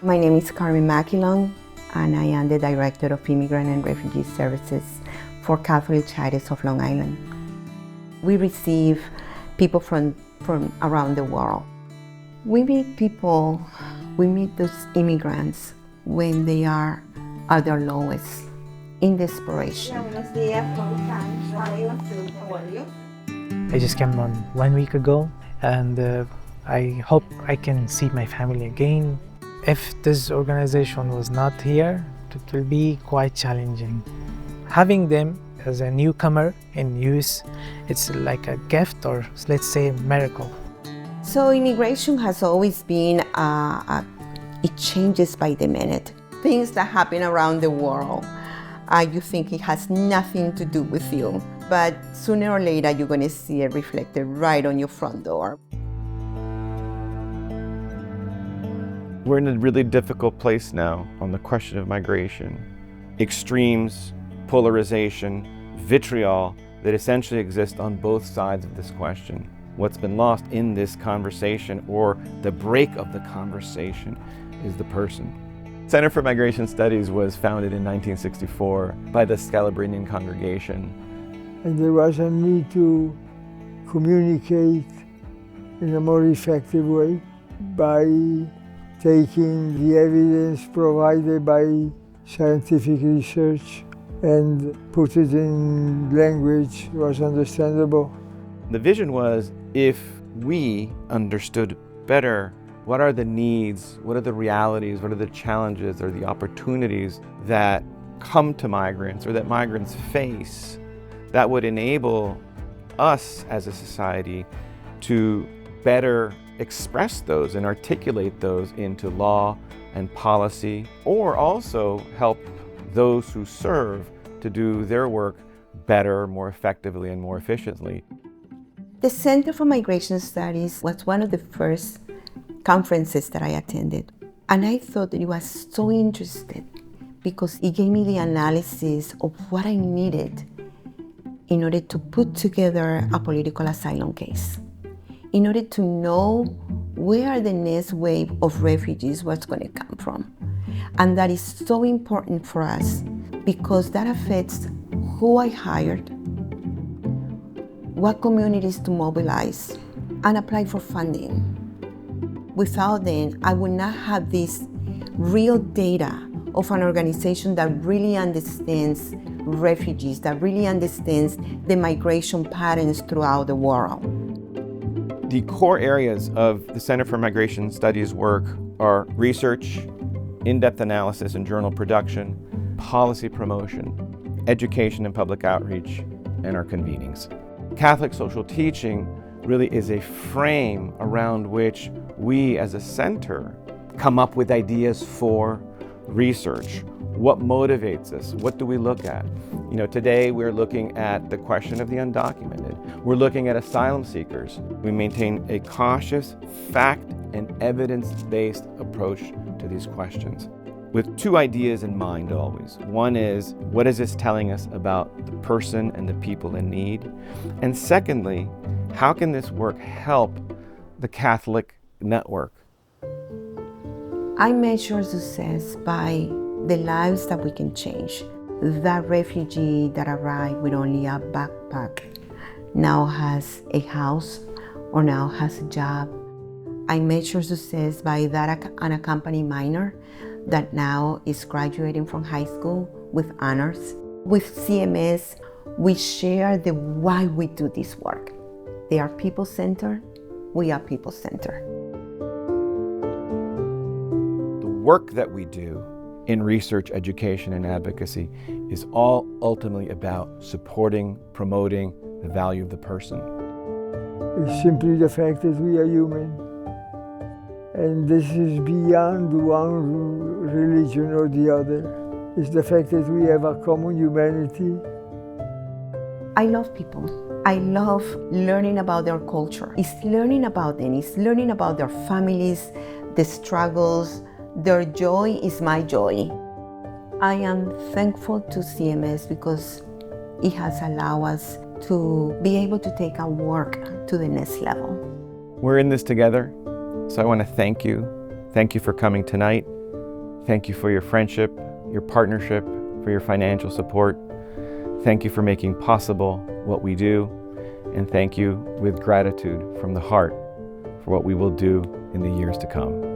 My name is Carmen Maquilon, and I am the Director of Immigrant and Refugee Services for Catholic Charities of Long Island. We receive people from around the world. We meet those immigrants when they are at their lowest, in desperation. I just came on 1 week ago, and I hope I can see my family again. If this organization was not here, it will be quite challenging. Having them as a newcomer in youth, it's like a gift, or let's say a miracle. So immigration has always been, it changes by the minute. Things that happen around the world, you think it has nothing to do with you, but sooner or later you're going to see it reflected right on your front door. We're in a really difficult place now on the question of migration. Extremes, polarization, vitriol that essentially exist on both sides of this question. What's been lost in this conversation, or the break of the conversation, is the person. Center for Migration Studies was founded in 1964 by the Scalabrinian congregation. And there was a need to communicate in a more effective way by taking the evidence provided by scientific research and put it in language that was understandable. The vision was, if we understood better what are the needs, what are the realities, what are the challenges or the opportunities that come to migrants or that migrants face, that would enable us as a society to better express those and articulate those into law and policy, or also help those who serve to do their work better, more effectively, and more efficiently. The Center for Migration Studies was one of the first conferences that I attended, and I thought that it was so interesting because it gave me the analysis of what I needed in order to put together a political asylum case, in order to know where the next wave of refugees was going to come from. And that is so important for us because that affects who I hired, what communities to mobilize, and apply for funding. Without them, I would not have this real data of an organization that really understands refugees, that really understands the migration patterns throughout the world. The core areas of the Center for Migration Studies work are research, in-depth analysis and journal production, policy promotion, education and public outreach, and our convenings. Catholic social teaching really is a frame around which we as a center come up with ideas for research. What motivates us? What do we look at? Today we're looking at the question of the undocumented. We're looking at asylum seekers. We maintain a cautious, fact and evidence-based approach to these questions, with two ideas in mind always. One is, what is this telling us about the person and the people in need? And secondly, how can this work help the Catholic network? I measure success by the lives that we can change. That refugee that arrived with only a backpack now has a house or now has a job. I measure success by that unaccompanied minor that now is graduating from high school with honors. With CMS, we share the why we do this work. They are people-centered, we are people-centered. The work that we do in research, education, and advocacy is all ultimately about supporting, promoting the value of the person. It's simply the fact that we are human. And this is beyond one religion or the other. It's the fact that we have a common humanity. I love people. I love learning about their culture. It's learning about them. It's learning about their families, the struggles. Their joy is my joy. I am thankful to CMS because it has allowed us to be able to take our work to the next level. We're in this together, so I want to thank you. Thank you for coming tonight. Thank you for your friendship, your partnership, for your financial support. Thank you for making possible what we do, and thank you with gratitude from the heart for what we will do in the years to come.